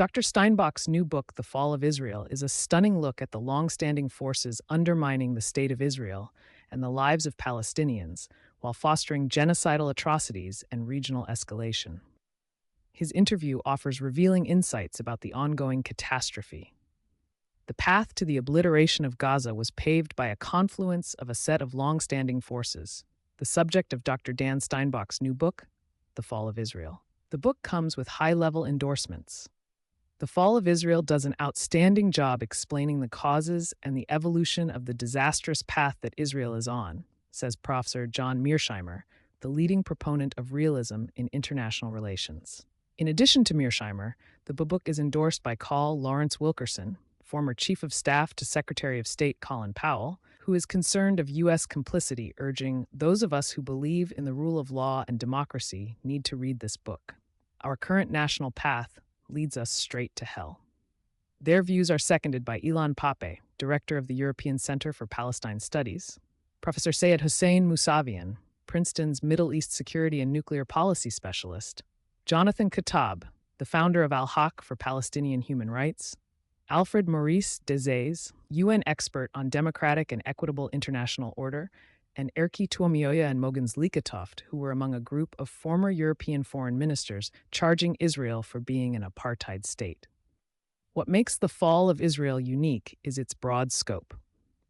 Dr. Steinbock's new book, The Fall of Israel, is a stunning look at the long-standing forces undermining the state of Israel and the lives of Palestinians while fostering genocidal atrocities and regional escalation. His interview offers revealing insights about the ongoing catastrophe. The path to the obliteration of Gaza was paved by a confluence of a set of long-standing forces, the subject of Dr. Dan Steinbock's new book, The Fall of Israel. The book comes with high-level endorsements. The Fall of Israel does an outstanding job explaining the causes and the evolution of the disastrous path that Israel is on, says Professor John Mearsheimer, the leading proponent of realism in international relations. In addition to Mearsheimer, the book is endorsed by Carl Lawrence Wilkerson, former Chief of Staff to Secretary of State Colin Powell, who is concerned of U.S. complicity, urging those of us who believe in the rule of law and democracy need to read this book. Our current national path leads us straight to hell. Their views are seconded by Ilan Pape, director of the European Center for Palestine Studies, Professor Sayed Hossein Mousavian, Princeton's Middle East Security and Nuclear Policy Specialist, Jonathan Kattab, the founder of Al-Haq for Palestinian Human Rights, Alfred Maurice Desays, UN expert on democratic and equitable international order, and Erkki Tuomioja and Mogens Lykketoft, who were among a group of former European foreign ministers charging Israel for being an apartheid state. What makes the fall of Israel unique is its broad scope.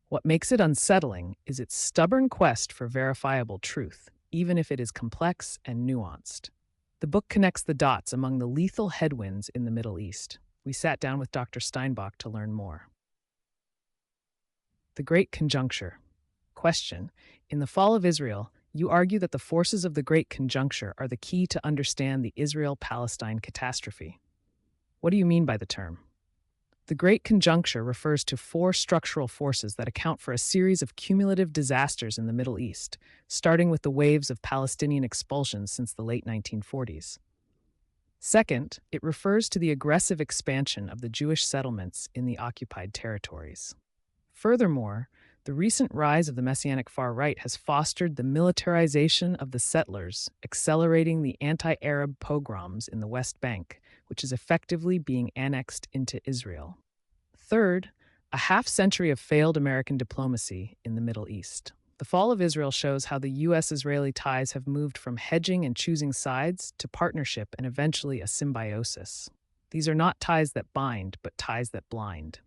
What makes it unsettling is its stubborn quest for verifiable truth, even if it is complex and nuanced. The book connects the dots among the lethal headwinds in the Middle East. We sat down with Dr. Steinbock to learn more. The Great Conjuncture. Question. In The Fall of Israel, you argue that the forces of the Great Conjuncture are the key to understand the Israel-Palestine catastrophe. What do you mean by the term? The Great Conjuncture refers to four structural forces that account for a series of cumulative disasters in the Middle East, starting with the waves of Palestinian expulsions since the late 1940s. Second, it refers to the aggressive expansion of the Jewish settlements in the occupied territories. Furthermore, the recent rise of the Messianic far right has fostered the militarization of the settlers, accelerating the anti-Arab pogroms in the West Bank, which is effectively being annexed into Israel. Third, a half-century of failed American diplomacy in the Middle East. The Fall of Israel shows how the U.S.-Israeli ties have moved from hedging and choosing sides to partnership and eventually a symbiosis. These are not ties that bind, but ties that blind.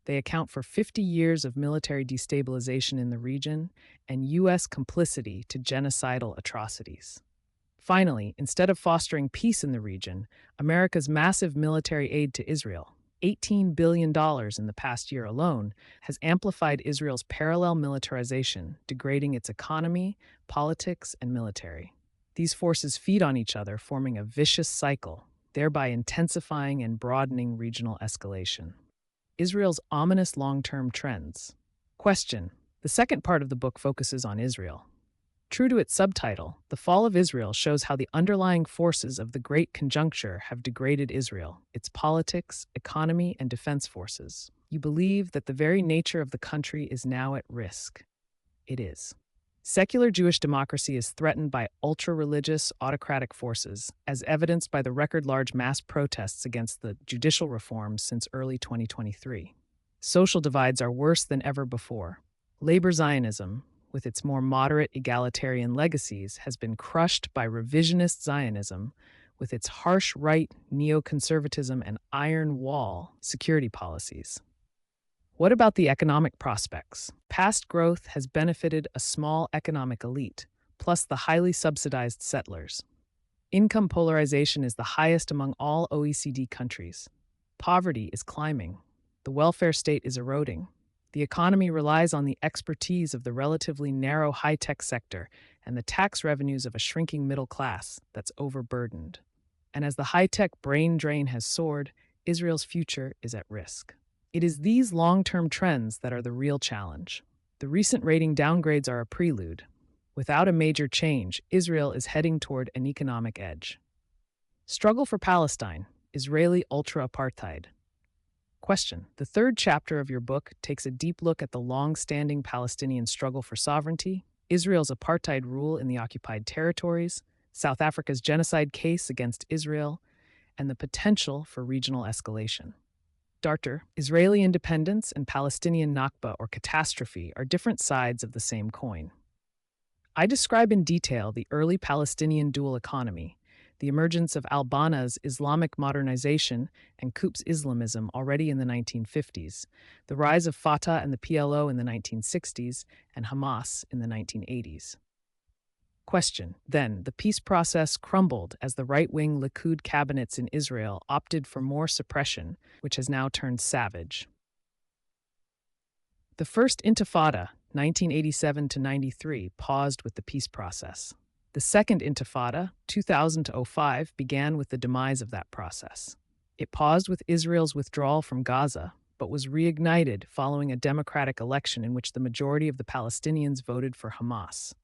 They account for 50 years of military destabilization in the region and U.S. complicity to genocidal atrocities. Finally, instead of fostering peace in the region, America's massive military aid to Israel, $18 billion in the past year alone, has amplified Israel's parallel militarization, degrading its economy, politics, and military. These forces feed on each other, forming a vicious cycle, thereby intensifying and broadening regional escalation. Israel's ominous long-term trends. Question. The second part of the book focuses on Israel. True to its subtitle, The Fall of Israel shows how the underlying forces of the Great Conjuncture have degraded Israel, its politics, economy, and defense forces. You believe that the very nature of the country is now at risk. It is. Secular Jewish democracy is threatened by ultra-religious, autocratic forces, as evidenced by the record-large mass protests against the judicial reforms since early 2023. Social divides are worse than ever before. Labor Zionism, with its more moderate egalitarian legacies, has been crushed by revisionist Zionism, with its harsh right neoconservatism and iron wall security policies. What about the economic prospects? Past growth has benefited a small economic elite, plus the highly subsidized settlers. Income polarization is the highest among all OECD countries. Poverty is climbing. The welfare state is eroding. The economy relies on the expertise of the relatively narrow high-tech sector and the tax revenues of a shrinking middle class that's overburdened. And as the high-tech brain drain has soared, Israel's future is at risk. It is these long-term trends that are the real challenge. The recent rating downgrades are a prelude. Without a major change, Israel is heading toward an economic edge. Struggle for Palestine, Israeli ultra-apartheid. Question. The third chapter of your book takes a deep look at the long-standing Palestinian struggle for sovereignty, Israel's apartheid rule in the occupied territories, South Africa's genocide case against Israel, and the potential for regional escalation. Darter, Israeli independence and Palestinian Nakba or catastrophe are different sides of the same coin. I describe in detail the early Palestinian dual economy, the emergence of al-Banna's Islamic modernization and Qutb's Islamism already in the 1950s, the rise of Fatah and the PLO in the 1960s, and Hamas in the 1980s. Question. Then, the peace process crumbled as the right-wing Likud cabinets in Israel opted for more suppression, which has now turned savage. The First Intifada, 1987 to 93, paused with the peace process. The Second Intifada, 2000 to 05, began with the demise of that process. It paused with Israel's withdrawal from Gaza, but was reignited following a democratic election in which the majority of the Palestinians voted for Hamas.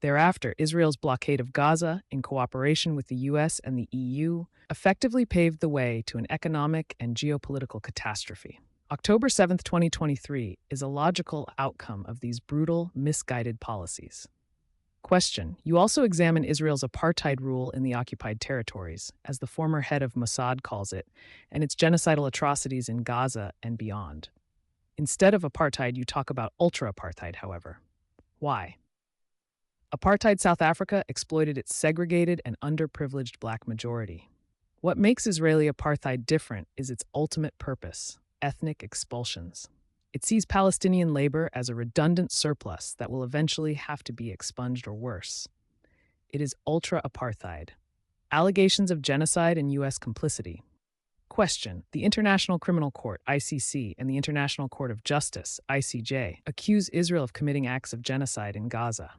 Thereafter, Israel's blockade of Gaza, in cooperation with the US and the EU, effectively paved the way to an economic and geopolitical catastrophe. October 7, 2023, is a logical outcome of these brutal, misguided policies. Question. You also examine Israel's apartheid rule in the occupied territories, as the former head of Mossad calls it, and its genocidal atrocities in Gaza and beyond. Instead of apartheid, you talk about ultra-apartheid, however. Why? Apartheid South Africa exploited its segregated and underprivileged black majority. What makes Israeli apartheid different is its ultimate purpose: ethnic expulsions. It sees Palestinian labor as a redundant surplus that will eventually have to be expunged or worse. It is ultra-apartheid. Allegations of genocide and U.S. complicity. Question. The International Criminal Court, ICC, and the International Court of Justice, ICJ, accuse Israel of committing acts of genocide in Gaza.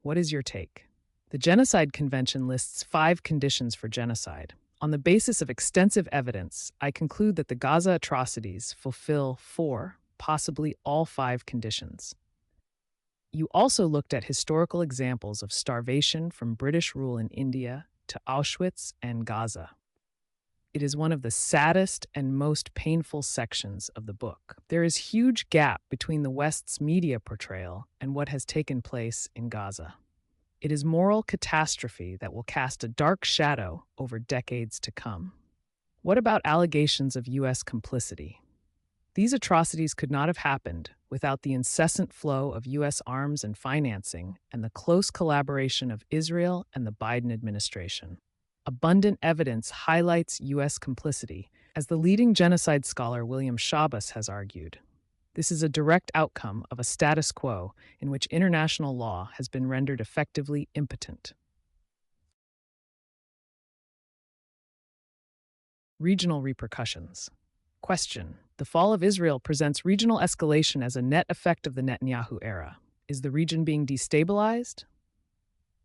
What is your take? The Genocide Convention lists 5 conditions for genocide. On the basis of extensive evidence, I conclude that the Gaza atrocities fulfill 4, possibly all 5 conditions. You also looked at historical examples of starvation from British rule in India to Auschwitz and Gaza. It is one of the saddest and most painful sections of the book. There is huge gap between the West's media portrayal and what has taken place in Gaza. It is moral catastrophe that will cast a dark shadow over decades to come. What about allegations of U.S. complicity? These atrocities could not have happened without the incessant flow of U.S. arms and financing and the close collaboration of Israel and the Biden administration. Abundant evidence highlights U.S. complicity, as the leading genocide scholar William Schabas has argued. This is a direct outcome of a status quo in which international law has been rendered effectively impotent. Regional repercussions. Question. The fall of Israel presents regional escalation as a net effect of the Netanyahu era. Is the region being destabilized?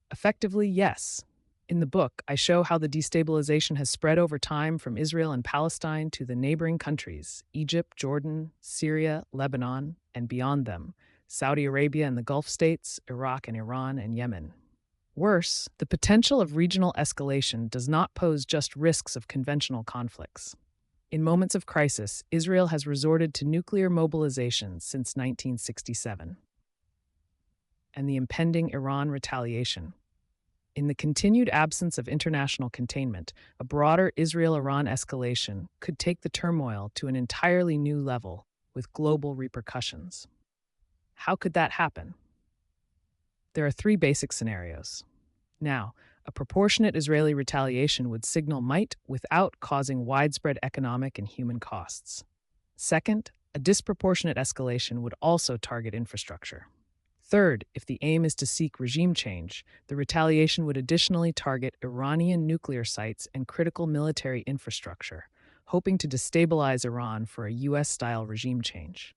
Effectively, yes. In the book, I show how the destabilization has spread over time from Israel and Palestine to the neighboring countries, Egypt, Jordan, Syria, Lebanon, and beyond them, Saudi Arabia and the Gulf states, Iraq and Iran and Yemen. Worse, the potential of regional escalation does not pose just risks of conventional conflicts. In moments of crisis, Israel has resorted to nuclear mobilization since 1967. And the impending Iran retaliation. In the continued absence of international containment, a broader Israel-Iran escalation could take the turmoil to an entirely new level with global repercussions. How could that happen? There are 3 basic scenarios. Now, a proportionate Israeli retaliation would signal might without causing widespread economic and human costs. Second, a disproportionate escalation would also target infrastructure. Third, if the aim is to seek regime change, the retaliation would additionally target Iranian nuclear sites and critical military infrastructure, hoping to destabilize Iran for a U.S.-style regime change.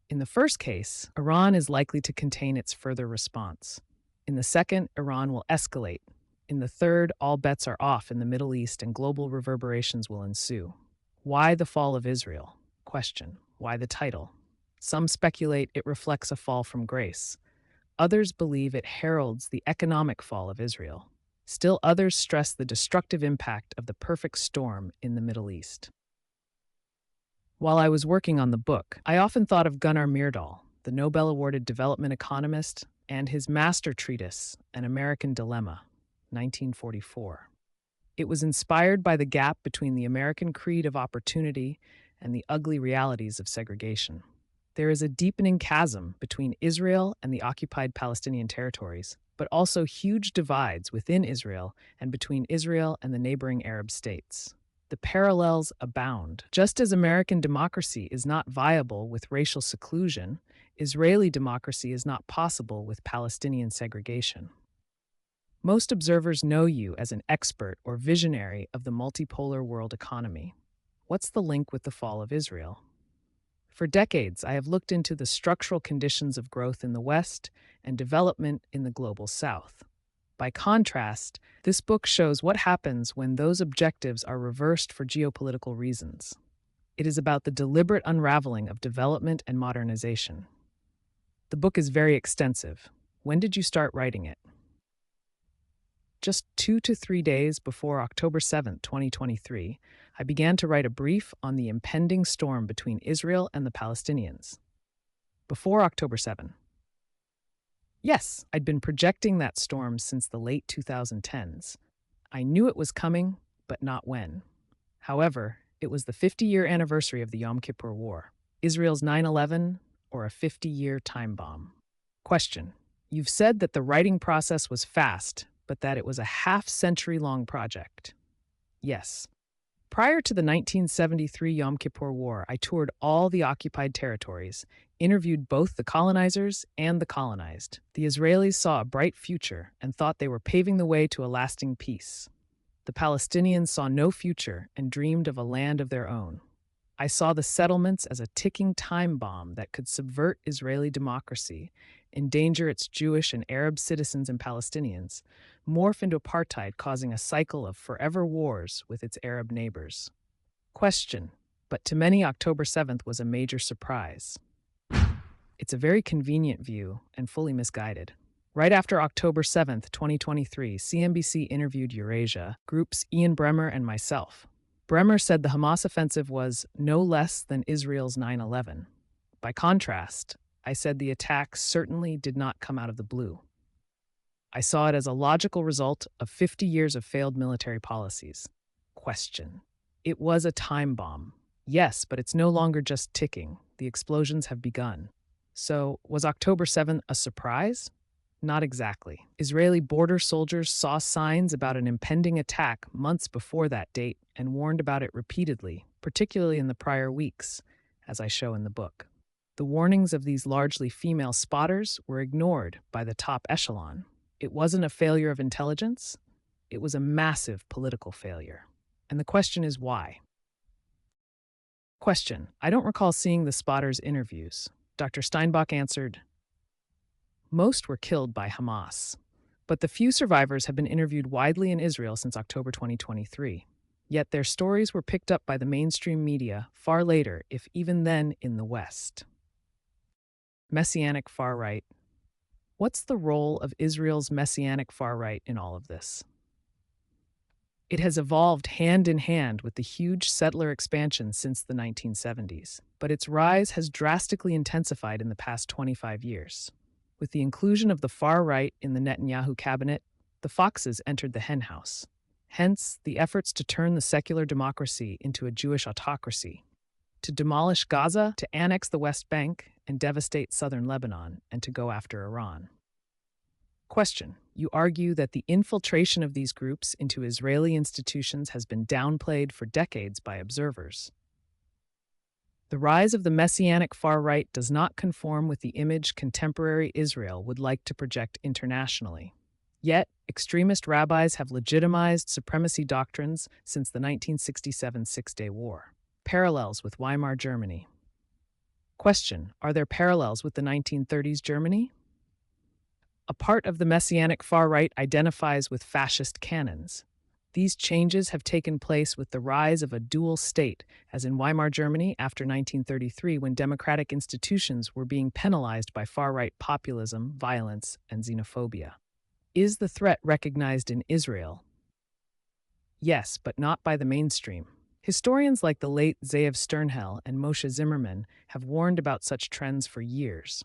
In the first case, Iran is likely to contain its further response. In the second, Iran will escalate. In the third, all bets are off in the Middle East and global reverberations will ensue. Why the fall of Israel? Question. Why the title? Some speculate it reflects a fall from grace. Others believe it heralds the economic fall of Israel. Still others stress the destructive impact of the perfect storm in the Middle East. While I was working on the book, I often thought of Gunnar Myrdal, the Nobel awarded development economist, and his master treatise, An American Dilemma, 1944. It was inspired by the gap between the American creed of opportunity and the ugly realities of segregation. There is a deepening chasm between Israel and the occupied Palestinian territories, but also huge divides within Israel and between Israel and the neighboring Arab states. The parallels abound. Just as American democracy is not viable with racial seclusion, Israeli democracy is not possible with Palestinian segregation. Most observers know you as an expert or visionary of the multipolar world economy. What's the link with the fall of Israel? For decades, I have looked into the structural conditions of growth in the West and development in the global South. By contrast, this book shows what happens when those objectives are reversed for geopolitical reasons. It is about the deliberate unraveling of development and modernization. The book is very extensive. When did you start writing it? Just 2 to 3 days before October 7, 2023, I began to write a brief on the impending storm between Israel and the Palestinians. Before October 7. Yes, I'd been projecting that storm since the late 2010s. I knew it was coming, but not when. However, it was the 50-year anniversary of the Yom Kippur War, Israel's 9/11, or a 50-year time bomb. Question: you've said that the writing process was fast, but that it was a half-century-long project. Yes. Prior to the 1973 Yom Kippur War, I toured all the occupied territories, interviewed both the colonizers and the colonized. The Israelis saw a bright future and thought they were paving the way to a lasting peace. The Palestinians saw no future and dreamed of a land of their own. I saw the settlements as a ticking time bomb that could subvert Israeli democracy, endanger its Jewish and Arab citizens and Palestinians, morph into apartheid, causing a cycle of forever wars with its Arab neighbors. Question: but to many, October 7th was a major surprise. It's a very convenient view and fully misguided. Right after October 7th, 2023, CNBC interviewed Eurasia Group's Ian Bremmer and myself. Bremmer said the Hamas offensive was no less than Israel's 9/11. By contrast, I said the attack certainly did not come out of the blue. I saw it as a logical result of 50 years of failed military policies. Question: it was a time bomb. Yes, but it's no longer just ticking. The explosions have begun. So, was October 7th a surprise? Not exactly. Israeli border soldiers saw signs about an impending attack months before that date and warned about it repeatedly, particularly in the prior weeks, as I show in the book. The warnings of these largely female spotters were ignored by the top echelon. It wasn't a failure of intelligence. It was a massive political failure. And the question is why? Question: I don't recall seeing the spotters' interviews. Dr. Steinbock answered, most were killed by Hamas, but the few survivors have been interviewed widely in Israel since October 2023. Yet their stories were picked up by the mainstream media far later, if even then, in the West. Messianic far-right. What's the role of Israel's messianic far-right in all of this? It has evolved hand in hand with the huge settler expansion since the 1970s, but its rise has drastically intensified in the past 25 years. With the inclusion of the far right in the Netanyahu cabinet, the foxes entered the henhouse. Hence, the efforts to turn the secular democracy into a Jewish autocracy, to demolish Gaza, to annex the West Bank, and devastate southern Lebanon, and to go after Iran. Question: you argue that the infiltration of these groups into Israeli institutions has been downplayed for decades by observers. The rise of the messianic far-right does not conform with the image contemporary Israel would like to project internationally. Yet, extremist rabbis have legitimized supremacy doctrines since the 1967 Six-Day War. Parallels with Weimar Germany. Question: are there parallels with the 1930s Germany? A part of the messianic far-right identifies with fascist canons. These changes have taken place with the rise of a dual state, as in Weimar Germany after 1933, when democratic institutions were being penalized by far-right populism, violence, and xenophobia. Is the threat recognized in Israel? Yes, but not by the mainstream. Historians like the late Zeev Sternhell and Moshe Zimmerman have warned about such trends for years.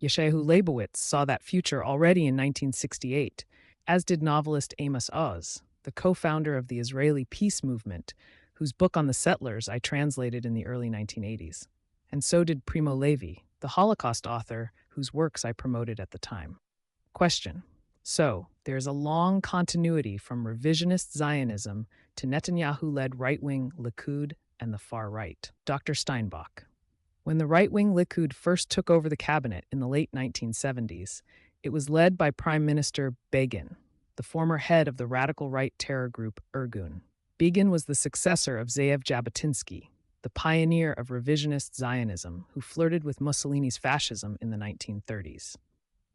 Yeshayahu Leibowitz saw that future already in 1968, as did novelist Amos Oz. the co-founder of the Israeli peace movement, whose book on the settlers I translated in the early 1980s. And so did Primo Levi, the Holocaust author whose works I promoted at the time. Question. So, there's a long continuity from revisionist Zionism to Netanyahu-led right-wing Likud and the far right. Dr. Steinbock. When the right-wing Likud first took over the cabinet in the late 1970s, it was led by Prime Minister Begin, the former head of the radical right terror group Irgun. Begin was the successor of Ze'ev Jabotinsky, the pioneer of revisionist Zionism who flirted with Mussolini's fascism in the 1930s.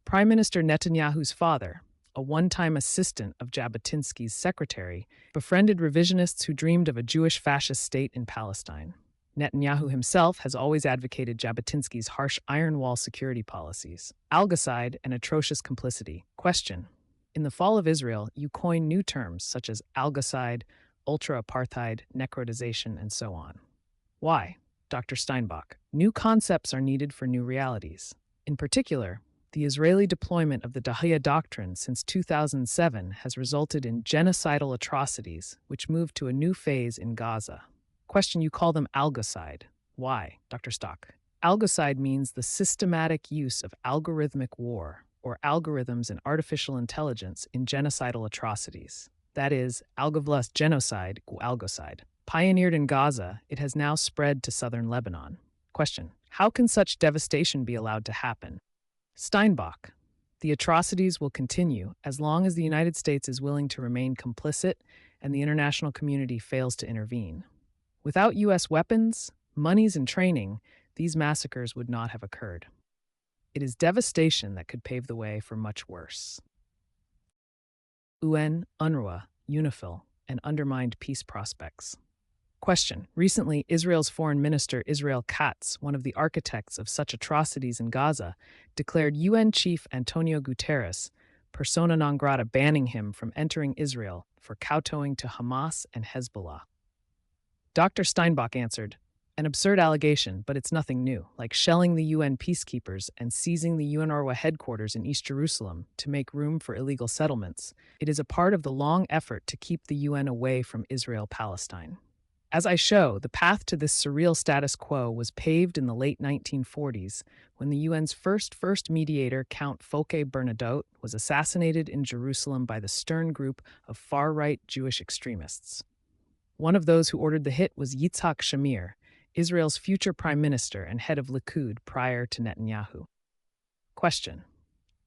Prime Minister Netanyahu's father, a one-time assistant of Jabotinsky's secretary, befriended revisionists who dreamed of a Jewish fascist state in Palestine. Netanyahu himself has always advocated Jabotinsky's harsh iron wall security policies, algicide, and atrocious complicity. Question. In the fall of Israel, you coin new terms such as algicide, ultra-apartheid, necrotization, and so on. Why? Dr. Steinbock. New concepts are needed for new realities. In particular, the Israeli deployment of the Dahiya Doctrine since 2007 has resulted in genocidal atrocities, which moved to a new phase in Gaza. Question, you call them algicide. Why, Dr. Stock? Algicide means the systematic use of algorithmic war, or algorithms and artificial intelligence in genocidal atrocities. That is, algavlas genocide, algicide. Pioneered in Gaza, it has now spread to southern Lebanon. Question, how can such devastation be allowed to happen? Steinbock. The atrocities will continue as long as the United States is willing to remain complicit and the international community fails to intervene. Without U.S. weapons, monies, and training, these massacres would not have occurred. It is devastation that could pave the way for much worse. UN, UNRWA, UNIFIL, and undermined peace prospects. Question. Recently, Israel's Foreign Minister Israel Katz, one of the architects of such atrocities in Gaza, declared UN Chief Antonio Guterres persona non grata, banning him from entering Israel for kowtowing to Hamas and Hezbollah. Dr. Steinbock answered, an absurd allegation, but it's nothing new, like shelling the UN peacekeepers and seizing the UNRWA headquarters in East Jerusalem to make room for illegal settlements. It is a part of the long effort to keep the UN away from Israel-Palestine. As I show, the path to this surreal status quo was paved in the late 1940s when the UN's first mediator, Count Folke Bernadotte, was assassinated in Jerusalem by the Stern group of far-right Jewish extremists. One of those who ordered the hit was Yitzhak Shamir, Israel's future prime minister and head of Likud prior to Netanyahu. Question.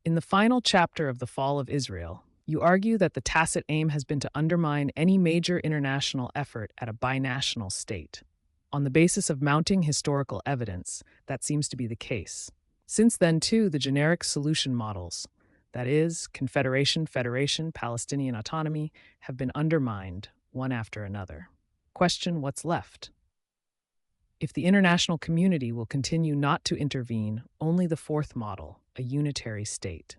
In the final chapter of The Fall of Israel, you argue that the tacit aim has been to undermine any major international effort at a binational state. On the basis of mounting historical evidence, that seems to be the case. Since then, too, the generic solution models, that is, Confederation, Federation, Palestinian autonomy, have been undermined one after another. Question, what's left? If the international community will continue not to intervene, only the fourth model, a unitary state.